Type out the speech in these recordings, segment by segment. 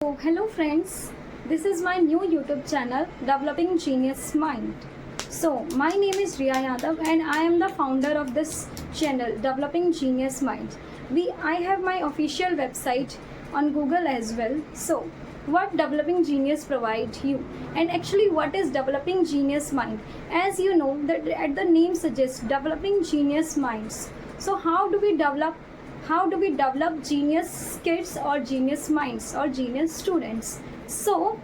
So, hello friends, this is my new YouTube channel Developing Genius Mind. So, my name is Riya Yadav and I am the founder of this channel Developing Genius Mind. I have my official website on Google as well. So, what Developing Genius provide you, and actually what is Developing Genius Mind? As you know that at the name suggests Developing Genius Minds. So, how do we develop genius kids or genius minds or genius students? So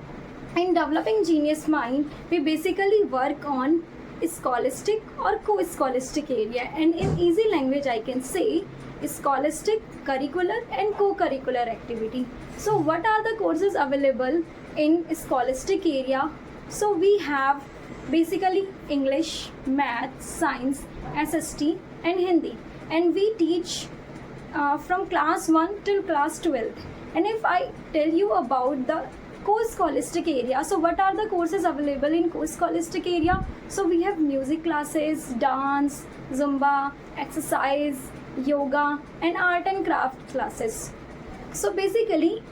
in developing genius mind, we basically work on scholastic or co-scholastic area, and in easy language I can say scholastic, curricular and co-curricular activity. So what are the courses available in scholastic area? So we have basically English, math, science, SST and Hindi, and we teach from class 1 till class 12. And if I tell you about the co-scholastic area, so what are the courses available in co-scholastic area? So we have music classes, dance, Zumba, exercise, yoga and art and craft classes. So basically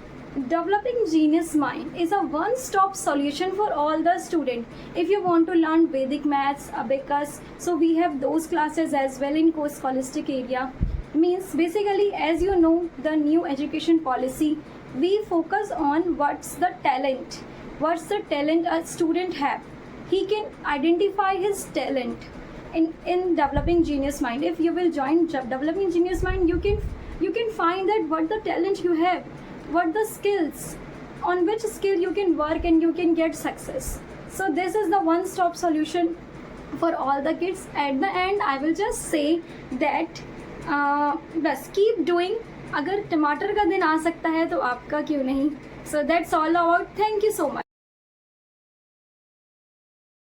developing genius mind is a one-stop solution for all the students. If you want to learn Vedic maths, abacus, so we have those classes as well in co-scholastic area. Means basically, as you know, the new education policy, we focus on what's the talent a student have. He can identify his talent in developing genius mind. If you will join developing genius mind, you can find that what the talent you have, what the skills, on which skill you can work and you can get success. So this is the one stop solution for all the kids. At the end I will just say that बस keep doing. अगर टमाटर का दिन आ सकता है तो आपका क्यों नहीं. So that's all about. Thank you so much.